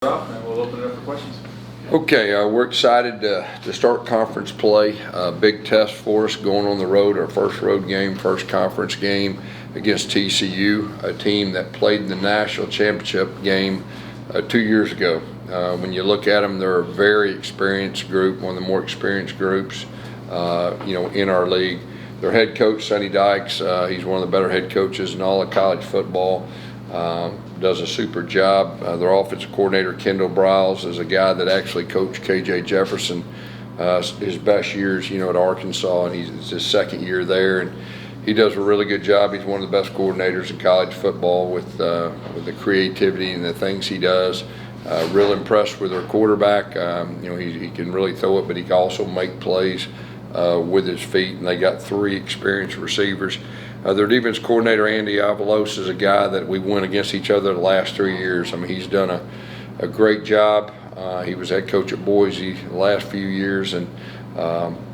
And we'll open it up for questions. Okay, we're excited to start conference play. Big test for us going on the road, our first road game, first conference game against TCU, a team that played in the national championship game 2 years ago. When you look at them, they're a very experienced group, one of the more experienced groups in our league. Their head coach, Sonny Dykes, he's one of the better head coaches in all of college football. Does a super job. Their offensive coordinator, Kendall Briles, is a guy that actually coached KJ Jefferson his best years, at Arkansas, and it's his second year there, and he does a really good job. He's one of the best coordinators in college football with the creativity and the things he does. Real impressed with their quarterback. He can really throw it, but he can also make plays with his feet, and they got 3 experienced receivers. Their defense coordinator, Andy Avalos, is a guy that we went against each other the last 3 years. I mean, he's done a great job. He was head coach at Boise the last few years, and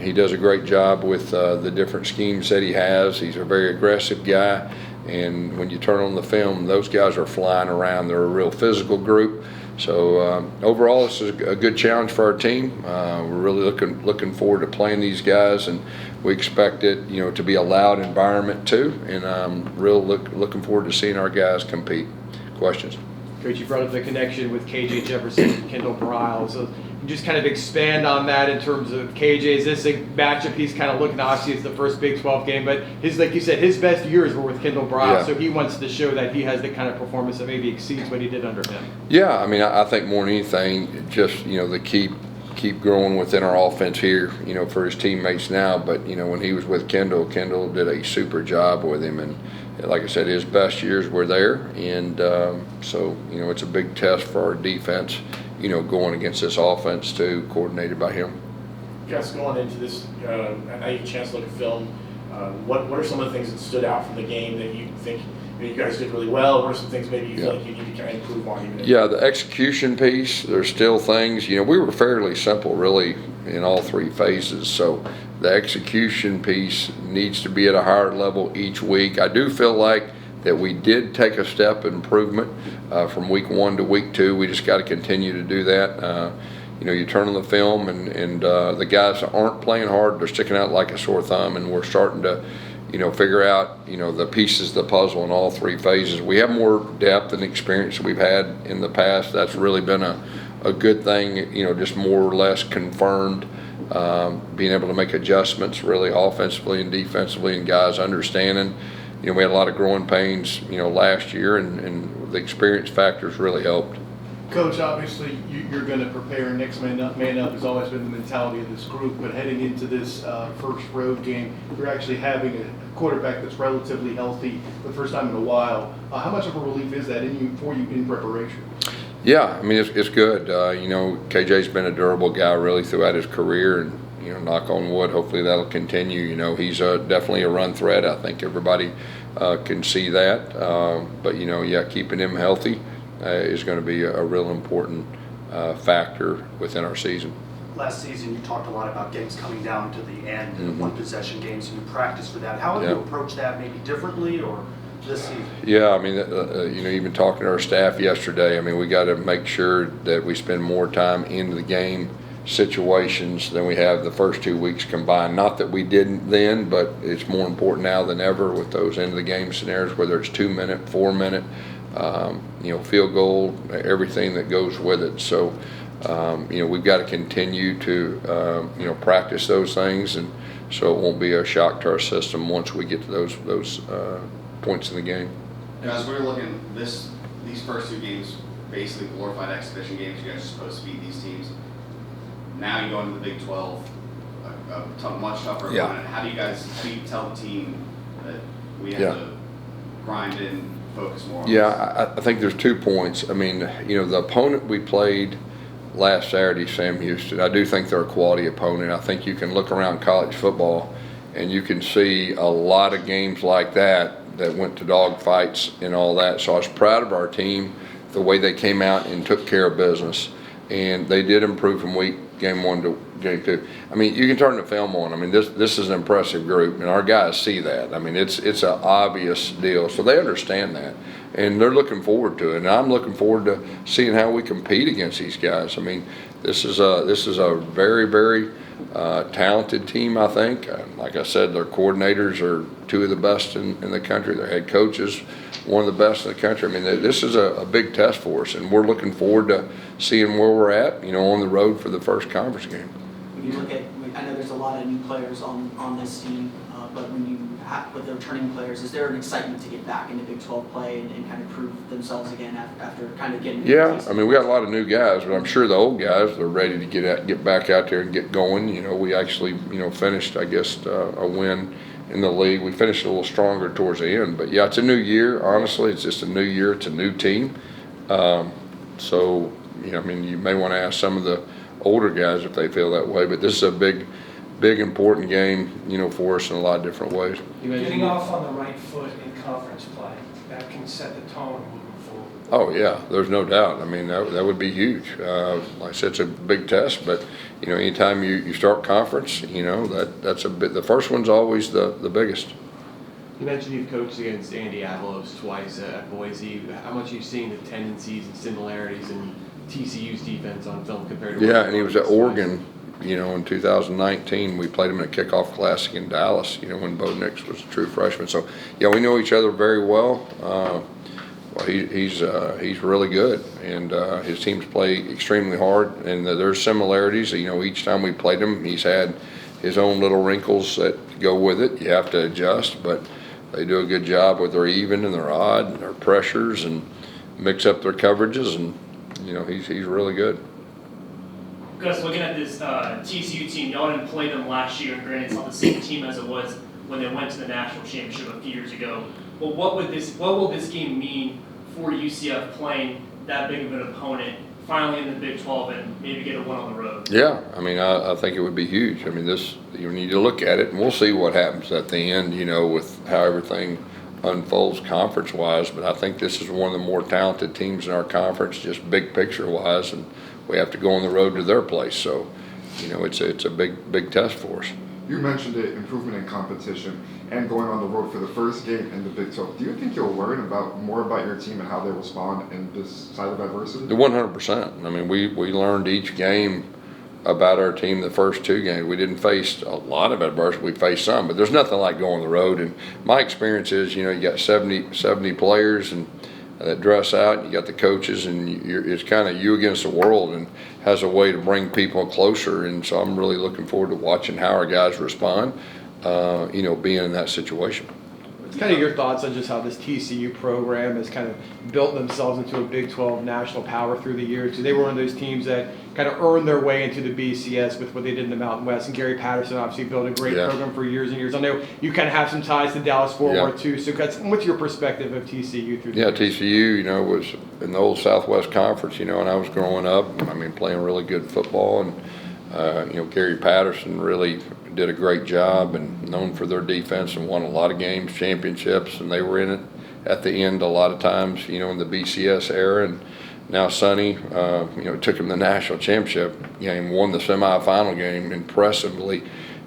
he does a great job with the different schemes that he has. He's a very aggressive guy, and when you turn on the film, those guys are flying around. They're a real physical group. So overall, this is a good challenge for our team. We're really looking forward to playing these guys, and we expect it, to be a loud environment too. And I'm looking forward to seeing our guys compete. Questions? Coach, you brought up the connection with KJ Jefferson and Kendall Briles. So just kind of expand on that in terms of KJ. Is this a matchup he's kind of looking? Obviously, it's the first Big 12 game, but like you said, his best years were with Kendall Briles. Yeah. So he wants to show that he has the kind of performance that maybe exceeds what he did under him. Yeah, I mean, I think more than anything, just the keep growing within our offense here, for his teammates now. But when he was with Kendall did a super job with him, and like I said, his best years were there, and so it's a big test for our defense. Going against this offense too, coordinated by him. Guys, going into this, I know you had a chance to look at film. What are some of the things that stood out from the game that you think you guys did really well? What are some things maybe you feel like you need to kind of improve on? Yeah, the execution piece, there's still things. We were fairly simple really in all 3 phases. So the execution piece needs to be at a higher level each week. I do feel like that we did take a step improvement from week 1 to week 2. We just got to continue to do that. You turn on the film, and the guys aren't playing hard. They're sticking out like a sore thumb, and we're starting to, figure out, the pieces of the puzzle in all 3 phases. We have more depth and experience than we've had in the past. That's really been a good thing, just more or less confirmed. Being able to make adjustments really offensively and defensively, and guys understanding. We had a lot of growing pains, last year, and the experience factors really helped. Coach, obviously you're going to prepare. Next man up has always been the mentality of this group, but heading into this first road game, you're actually having a quarterback that's relatively healthy for the first time in a while. How much of a relief is that for you in preparation? Yeah, I mean, it's good. KJ's been a durable guy really throughout his career, and knock on wood, hopefully that'll continue. He's definitely a run threat. I think everybody can see that. But keeping him healthy is going to be a real important factor within our season. Last season, you talked a lot about games coming down to the end, one-possession games, and you practiced for that. How have you approached that maybe differently or this season? Yeah, I mean, even talking to our staff yesterday, I mean, we got to make sure that we spend more time in the game situations than we have the first 2 weeks combined. Not that we didn't then, but it's more important now than ever with those end of the game scenarios, whether it's 2-minute, 4-minute, field goal, everything that goes with it. So, we've got to continue to, practice those things, and so it won't be a shock to our system once we get to those points in the game. And as we're looking, these first 2 games, basically glorified exhibition games. You guys are supposed to beat these teams. Now you go into the Big 12, much tougher opponent. How do you tell the team that we have to grind in, focus more on this? I think there's 2 points. I mean, the opponent we played last Saturday, Sam Houston, I do think they're a quality opponent. I think you can look around college football and you can see a lot of games like that went to dog fights and all that. So I was proud of our team, the way they came out and took care of business. And they did improve from game 1 game too. I mean, you can turn the film on. I mean, this is an impressive group, and our guys see that. I mean, it's an obvious deal, so they understand that, and they're looking forward to it. And I'm looking forward to seeing how we compete against these guys. I mean, this is a very, very talented team, I think. Like I said, their coordinators are two of the best in the country. Their head coach is one of the best in the country. I mean, this is a big test for us, and we're looking forward to seeing where we're at, on the road for the first conference game. When you look at, I know there's a lot of new players on this team, but when you with the returning players, is there an excitement to get back into Big 12 play and kind of prove themselves again after kind of getting? Yeah, I mean, we got a lot of new guys, but I'm sure the old guys are ready to get back out there and get going. We actually finished, I guess, a win in the league. We finished a little stronger towards the end, but yeah, it's a new year. Honestly, it's just a new year. It's a new team. So I mean, you may want to ask some of the older guys if they feel that way, but this is a big important game, for us in a lot of different ways. Getting off on the right foot in conference play, that can set the tone moving forward. Oh yeah, there's no doubt. I mean, that would be huge. Like I said, it's a big test, but anytime you start conference, that's a bit. The first one's always the biggest. You mentioned you've coached against Andy Avalos twice at Boise. How much you've seen the tendencies and similarities in TCU's defense on film compared to? Yeah, and he was at Oregon. In 2019, we played him in a kickoff classic in Dallas, when Bo Nix was a true freshman. So, yeah, we know each other very well. He's really good, and his teams play extremely hard, and there's similarities. Each time we played him, he's had his own little wrinkles that go with it. You have to adjust, but they do a good job with their even and their odd and their pressures and mix up their coverages, and he's really good. Gus, looking at this TCU team, y'all didn't play them last year, and granted it's not the same team as it was when they went to the national championship a few years ago. But what will this game mean for UCF playing that big of an opponent, finally in the Big 12, and maybe get a win on the road? Yeah, I mean, I think it would be huge. I mean, you need to look at it, and we'll see what happens at the end, with how everything unfolds conference-wise. But I think this is one of the more talented teams in our conference, just big picture-wise, and we have to go on the road to their place. So, it's a big test for us. You mentioned it, improvement in competition and going on the road for the first game in the Big 12. Do you think you'll learn more about your team and how they respond in this side of adversity? 100%. I mean, we learned each game about our team the first two games. We didn't face a lot of adversity. We faced some, but there's nothing like going on the road. And my experience is, you got 70 players and that dress out, you got the coaches, and it's kind of you against the world, and has a way to bring people closer. And so I'm really looking forward to watching how our guys respond, being in that situation. It's kind of your thoughts on just how this TCU program has kind of built themselves into a Big 12 national power through the years. Because they were one of those teams that kind of earned their way into the BCS with what they did in the Mountain West. And Gary Patterson obviously built a great program for years and years. I know you kind of have some ties to Dallas Fort Worth too. So what's your perspective of TCU through the years? TCU, was in the old Southwest Conference, and I was growing up, I mean, playing really good football. And, Gary Patterson really did a great job, and known for their defense, and won a lot of games, championships, and they were in it at the end a lot of times, in the BCS era. And now Sonny, took him the national championship game, won the semifinal game impressively,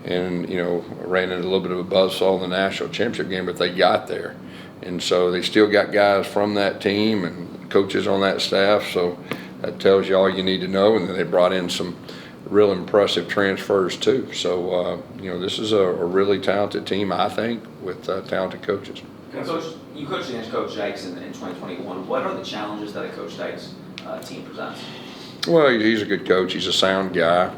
and, ran into a little bit of a buzzsaw in the national championship game, but they got there. And so they still got guys from that team and coaches on that staff, so that tells you all you need to know. And then they brought in some real impressive transfers too. So, this is a really talented team, I think, with talented coaches. Coach, you coached against Coach Dykes in 2021. What are the challenges that a Coach Dykes team presents? Well, he's a good coach. He's a sound guy.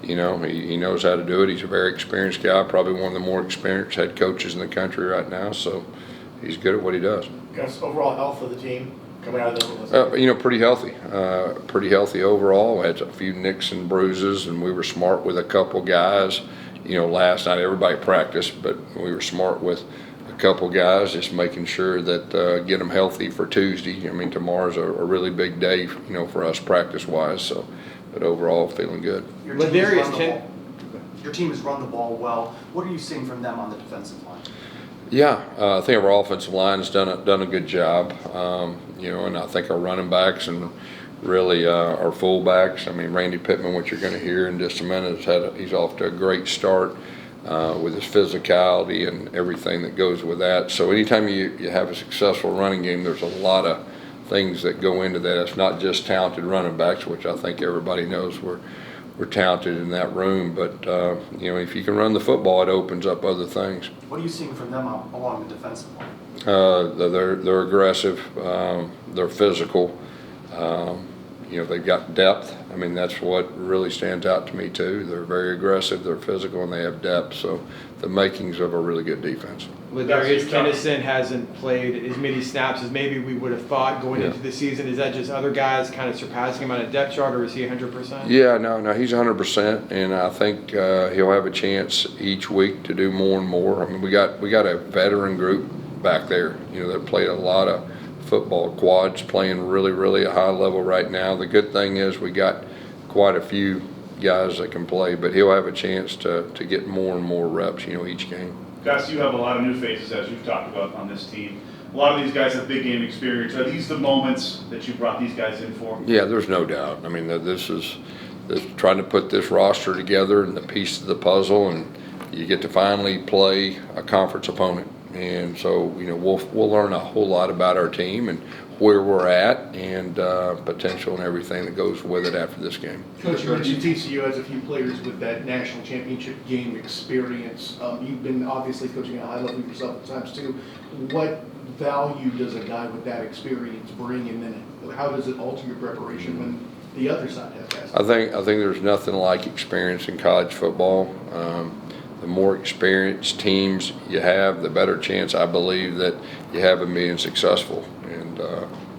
He knows how to do it. He's a very experienced guy, probably one of the more experienced head coaches in the country right now. So he's good at what he does. Gus, overall health of the team coming out of the pretty healthy. Pretty healthy overall. We had a few nicks and bruises, and we were smart with a couple guys. Last night everybody practiced, but we were smart with a couple guys, just making sure that get them healthy for Tuesday. I mean, tomorrow's a really big day, for us practice-wise. So, but overall, feeling good. Your team has run the ball well. What are you seeing from them on the defensive line? Yeah, I think our offensive line has done a good job. And I think our running backs and really our fullbacks. I mean, Randy Pittman, what you're going to hear in just a minute, he's off to a great start with his physicality and everything that goes with that. So anytime you have a successful running game, there's a lot of things that go into that. It's not just talented running backs, which I think everybody knows we're talented in that room, but if you can run the football, it opens up other things. What are you seeing from them along the defensive line? They're aggressive, they're physical, they've got depth. I mean, that's what really stands out to me too. They're very aggressive, they're physical, and they have depth, so the makings of a really good defense. Ladarius Kennison hasn't played as many snaps as maybe we would have thought going into the season. Is that just other guys kind of surpassing him on a depth chart, or is he 100%? Yeah, no, he's 100%, and I think he'll have a chance each week to do more and more. I mean, we got a veteran group back there, that played a lot of football. Quad's playing really, really a high level right now. The good thing is we got quite a few guys that can play, but he'll have a chance to get more and more reps, each game. Gus, you have a lot of new faces, as you've talked about, on this team. A lot of these guys have big game experience. Are these the moments that you brought these guys in for? Yeah, there's no doubt. I mean, this is trying to put this roster together and the piece of the puzzle, and you get to finally play a conference opponent. And so, we'll learn a whole lot about our team and where we're at and potential and everything that goes with it after this game. Coach, you mentioned TCU has a few players with that national championship game experience. You've been obviously coaching at a high level yourself at times too. What value does a guy with that experience bring, and then how does it alter your preparation when the other side has that? I think there's nothing like experience in college football. The more experienced teams you have, the better chance I believe that you have of being successful. And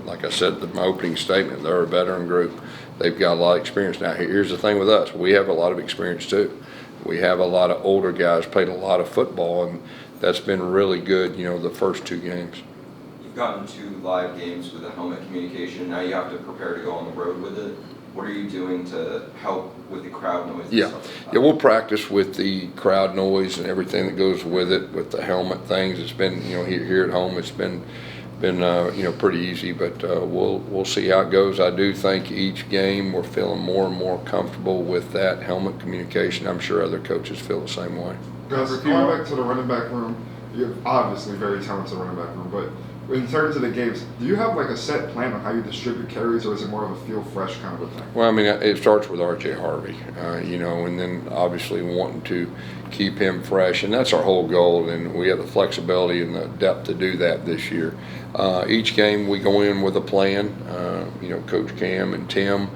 like I said in my opening statement, they're a veteran group. They've got a lot of experience. Now, here's the thing with us. We have a lot of experience too. We have a lot of older guys, played a lot of football, and that's been really good, the first two games. You've gotten 2 live games with the helmet communication. Now you have to prepare to go on the road with it. What are you doing to help with the crowd noise? Yeah, we'll practice with the crowd noise and everything that goes with it, with the helmet things. It's been, here at home, it's been pretty easy, but we'll see how it goes. I do think each game we're feeling more and more comfortable with that helmet communication. I'm sure other coaches feel the same way. Gus, going back to the running back room, you have obviously very talented running back room, but in terms of the games, do you have like a set plan on how you distribute carries, or is it more of a feel fresh kind of a thing? Well, I mean, it starts with R.J. Harvey, and then obviously wanting to keep him fresh, and that's our whole goal, and we have the flexibility and the depth to do that this year. Each game we go in with a plan. Coach Cam and Tim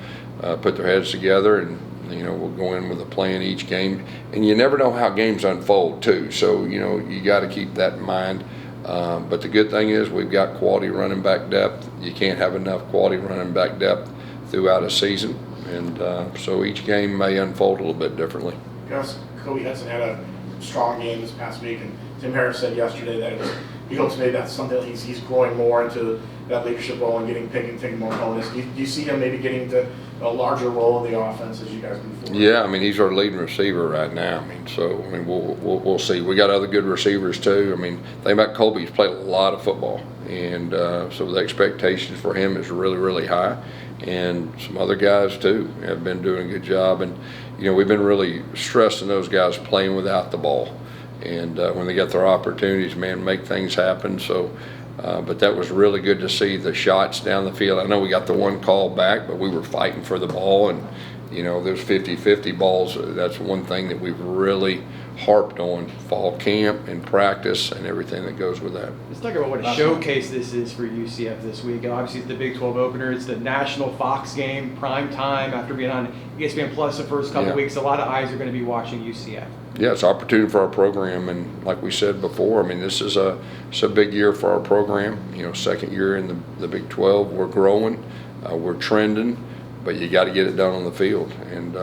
put their heads together, and we'll go in with a plan each game, and you never know how games unfold too, so you got to keep that in mind. But the good thing is we've got quality running back depth. You can't have enough quality running back depth throughout a season, and so each game may unfold a little bit differently. Gus, Kobe Hudson had a strong game this past week, and Tim Harris said yesterday that he hopes maybe that's something that he's growing more into that leadership role and taking more bonus. Do you see him maybe getting to a larger role in the offense as you guys move forward? Yeah, I mean, he's our leading receiver right now. We'll see. We got other good receivers too. I mean, the thing about Colby, he's played a lot of football, and so the expectations for him is really, really high. And some other guys too have been doing a good job. And we've been really stressing those guys playing without the ball. And when they get their opportunities, make things happen. So, but that was really good to see the shots down the field. I know we got the one call back, but we were fighting for the ball, and those 50-50 balls. That's one thing that we've really harped on fall camp and practice and everything that goes with that. Let's talk about what a showcase this is for UCF this week. Obviously, it's the Big 12 opener. It's the national Fox game, prime time, after being on ESPN Plus the first couple weeks. A lot of eyes are going to be watching UCF. Yeah, it's an opportunity for our program, and like we said before, I mean, it's a big year for our program. Second year in the Big 12. We're growing, we're trending, but you got to get it done on the field, and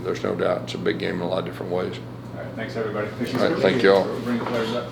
there's no doubt it's a big game in a lot of different ways. All right, thanks everybody. All right, thank you all. Bring the players up.